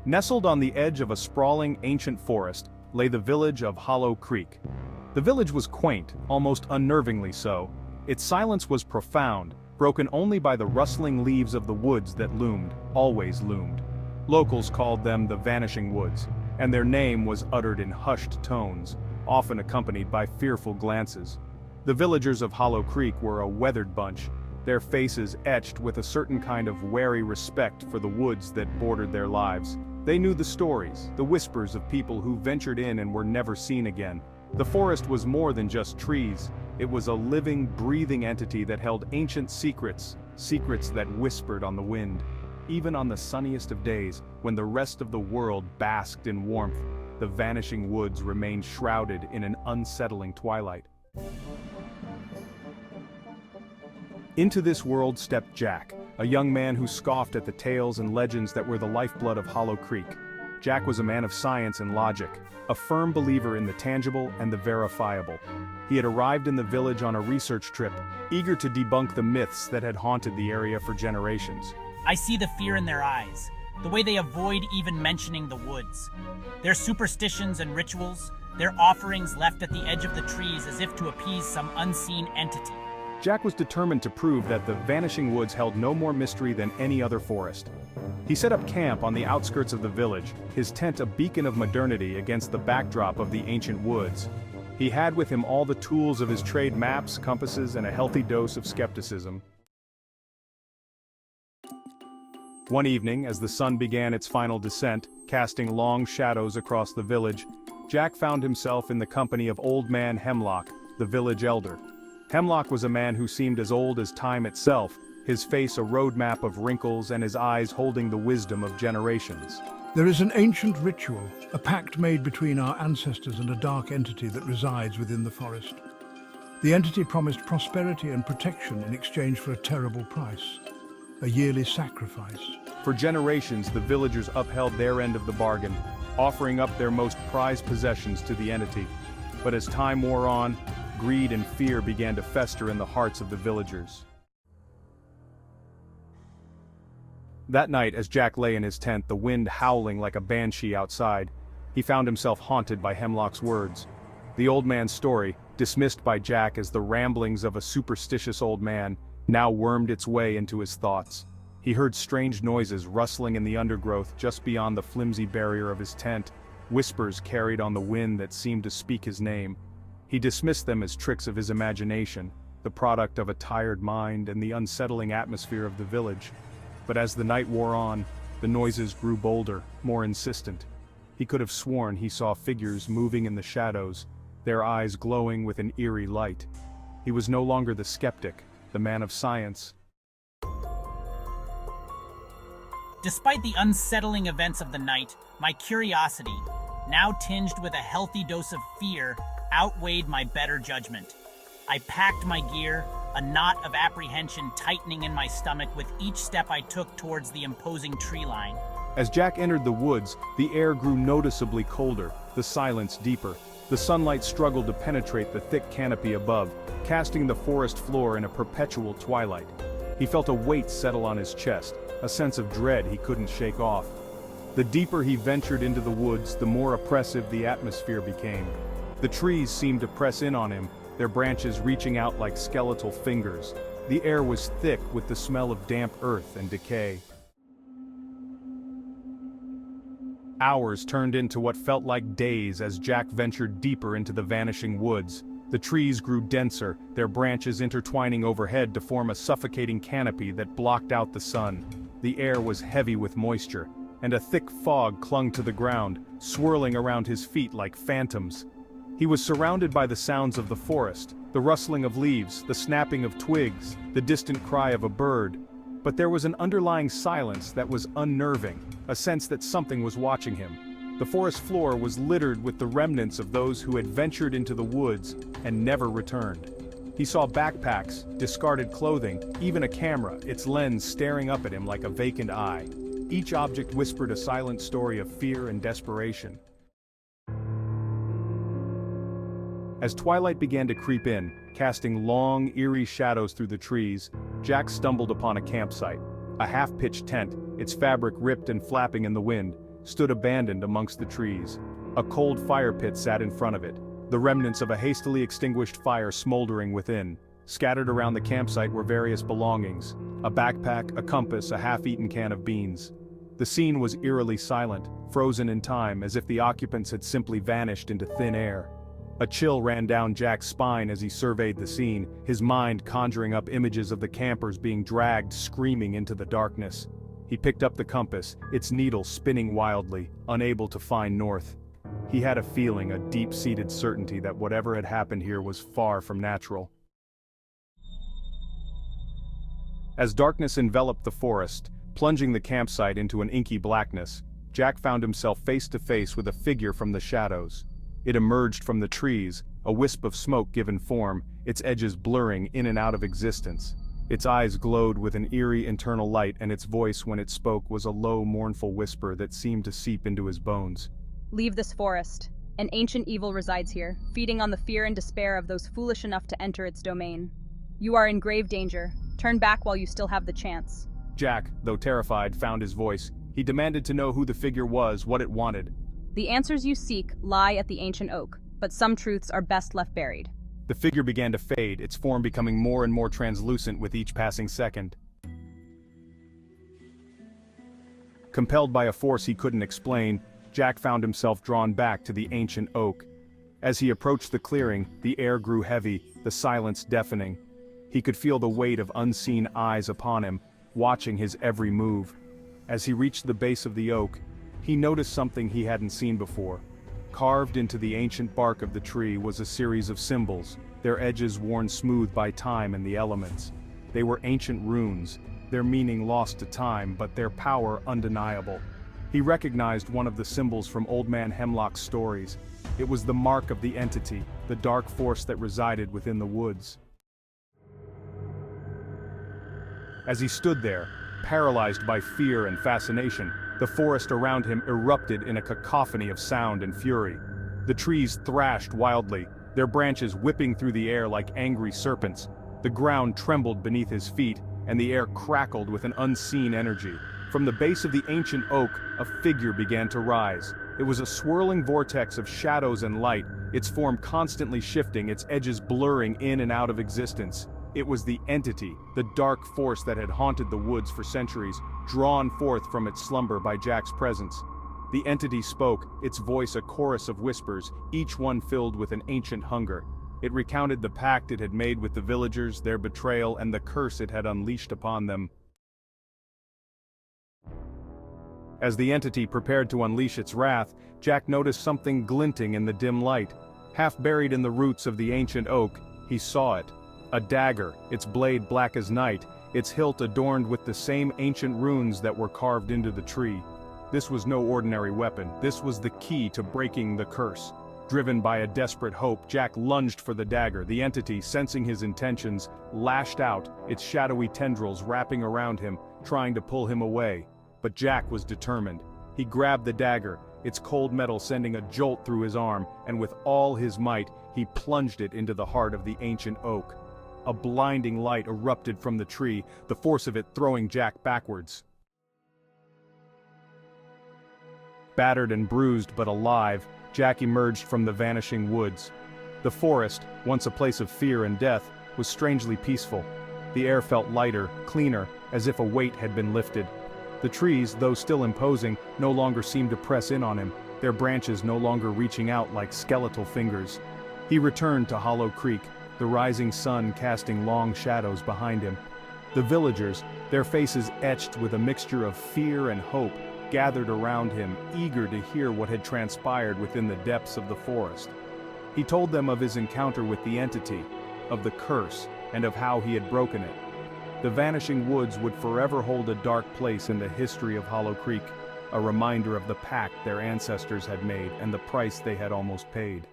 Nestled on the edge of a sprawling ancient forest lay the village of Hollow Creek. The village was quaint, almost unnervingly so. Its silence was profound, broken only by the rustling leaves of the woods that loomed, always loomed. Locals called them the Vanishing Woods, and their name was uttered in hushed tones, often accompanied by fearful glances. The villagers of Hollow Creek were a weathered bunch, their faces etched with a certain kind of wary respect for the woods that bordered their lives. They knew the stories, the whispers of people who ventured in and were never seen again. The forest was more than just trees. It was a living, breathing entity that held ancient secrets, secrets that whispered on the wind. Even on the sunniest of days, when the rest of the world basked in warmth, the Vanishing Woods remained shrouded in an unsettling twilight. Into this world stepped Jack, a young man who scoffed at the tales and legends that were the lifeblood of Hollow Creek. Jack was a man of science and logic, a firm believer in the tangible and the verifiable. He had arrived in the village on a research trip, eager to debunk the myths that had haunted the area for generations. I see the fear in their eyes, the way they avoid even mentioning the woods. Their superstitions and rituals, their offerings left at the edge of the trees as if to appease some unseen entity. Jack was determined to prove that the Vanishing Woods held no more mystery than any other forest. He set up camp on the outskirts of the village, his tent a beacon of modernity against the backdrop of the ancient woods. He had with him all the tools of his trade: maps, compasses, and a healthy dose of skepticism. One evening, as the sun began its final descent, casting long shadows across the village, Jack found himself in the company of Old Man Hemlock, the village elder. Hemlock was a man who seemed as old as time itself, his face a roadmap of wrinkles and his eyes holding the wisdom of generations. There is an ancient ritual, a pact made between our ancestors and a dark entity that resides within the forest. The entity promised prosperity and protection in exchange for a terrible price, a yearly sacrifice. For generations, the villagers upheld their end of the bargain, offering up their most prized possessions to the entity. But as time wore on, greed and fear began to fester in the hearts of the villagers. That night, as Jack lay in his tent, the wind howling like a banshee outside, he found himself haunted by Hemlock's words. The old man's story, dismissed by Jack as the ramblings of a superstitious old man, now wormed its way into his thoughts. He heard strange noises rustling in the undergrowth just beyond the flimsy barrier of his tent, whispers carried on the wind that seemed to speak his name. He dismissed them as tricks of his imagination, the product of a tired mind and the unsettling atmosphere of the village. But as the night wore on, the noises grew bolder, more insistent. He could have sworn he saw figures moving in the shadows, their eyes glowing with an eerie light. He was no longer the skeptic, the man of science. Despite the unsettling events of the night, my curiosity, now tinged with a healthy dose of fear, outweighed my better judgment. I packed my gear, a knot of apprehension tightening in my stomach with each step I took towards the imposing tree line. As Jack entered the woods, the air grew noticeably colder, the silence deeper. The sunlight struggled to penetrate the thick canopy above, casting the forest floor in a perpetual twilight. He felt a weight settle on his chest, a sense of dread he couldn't shake off. The deeper he ventured into the woods, the more oppressive the atmosphere became. The trees seemed to press in on him, their branches reaching out like skeletal fingers. The air was thick with the smell of damp earth and decay. Hours turned into what felt like days as Jack ventured deeper into the Vanishing Woods. The trees grew denser, their branches intertwining overhead to form a suffocating canopy that blocked out the sun. The air was heavy with moisture, and a thick fog clung to the ground, swirling around his feet like phantoms. He was surrounded by the sounds of the forest, the rustling of leaves, the snapping of twigs, the distant cry of a bird. But there was an underlying silence that was unnerving, a sense that something was watching him. The forest floor was littered with the remnants of those who had ventured into the woods and never returned. He saw backpacks, discarded clothing, even a camera, its lens staring up at him like a vacant eye. Each object whispered a silent story of fear and desperation. As twilight began to creep in, casting long, eerie shadows through the trees, Jack stumbled upon a campsite. A half-pitched tent, its fabric ripped and flapping in the wind, stood abandoned amongst the trees. A cold fire pit sat in front of it, the remnants of a hastily extinguished fire smoldering within. Scattered around the campsite were various belongings: a backpack, a compass, a half-eaten can of beans. The scene was eerily silent, frozen in time, as if the occupants had simply vanished into thin air. A chill ran down Jack's spine as he surveyed the scene, his mind conjuring up images of the campers being dragged screaming into the darkness. He picked up the compass, its needle spinning wildly, unable to find north. He had a feeling, a deep-seated certainty that whatever had happened here was far from natural. As darkness enveloped the forest, plunging the campsite into an inky blackness, Jack found himself face to face with a figure from the shadows. It emerged from the trees, a wisp of smoke given form, its edges blurring in and out of existence. Its eyes glowed with an eerie internal light, and its voice when it spoke was a low, mournful whisper that seemed to seep into his bones. Leave this forest. An ancient evil resides here, feeding on the fear and despair of those foolish enough to enter its domain. You are in grave danger. Turn back while you still have the chance. Jack, though terrified, found his voice. He demanded to know who the figure was, what it wanted. The answers you seek lie at the ancient oak, but some truths are best left buried. The figure began to fade, its form becoming more and more translucent with each passing second. Compelled by a force he couldn't explain, Jack found himself drawn back to the ancient oak. As he approached the clearing, the air grew heavy, the silence deafening. He could feel the weight of unseen eyes upon him, watching his every move. As he reached the base of the oak, he noticed something he hadn't seen before. Carved into the ancient bark of the tree was a series of symbols, their edges worn smooth by time and the elements. They were ancient runes, their meaning lost to time, but their power undeniable. He recognized one of the symbols from Old Man Hemlock's stories. It was the mark of the entity, the dark force that resided within the woods. As he stood there, paralyzed by fear and fascination, the forest around him erupted in a cacophony of sound and fury. The trees thrashed wildly, their branches whipping through the air like angry serpents. The ground trembled beneath his feet, and the air crackled with an unseen energy. From the base of the ancient oak, a figure began to rise. It was a swirling vortex of shadows and light, its form constantly shifting, its edges blurring in and out of existence. It was the entity, the dark force that had haunted the woods for centuries, drawn forth from its slumber by Jack's presence. The entity spoke, its voice a chorus of whispers, each one filled with an ancient hunger. It recounted the pact it had made with the villagers, their betrayal, and the curse it had unleashed upon them. As the entity prepared to unleash its wrath, Jack noticed something glinting in the dim light. Half buried in the roots of the ancient oak, he saw it. A dagger, its blade black as night, its hilt adorned with the same ancient runes that were carved into the tree. This was no ordinary weapon, this was the key to breaking the curse. Driven by a desperate hope, Jack lunged for the dagger. The entity, sensing his intentions, lashed out, its shadowy tendrils wrapping around him, trying to pull him away. But Jack was determined. He grabbed the dagger, its cold metal sending a jolt through his arm, and with all his might, he plunged it into the heart of the ancient oak. A blinding light erupted from the tree, the force of it throwing Jack backwards. Battered and bruised but alive, Jack emerged from the vanishing woods. The forest, once a place of fear and death, was strangely peaceful. The air felt lighter, cleaner, as if a weight had been lifted. The trees, though still imposing, no longer seemed to press in on him, their branches no longer reaching out like skeletal fingers. He returned to Hollow Creek, the rising sun casting long shadows behind him. The villagers, their faces etched with a mixture of fear and hope, gathered around him, eager to hear what had transpired within the depths of the forest. He told them of his encounter with the entity, of the curse, and of how he had broken it. The vanishing woods would forever hold a dark place in the history of Hollow Creek, a reminder of the pact their ancestors had made and the price they had almost paid.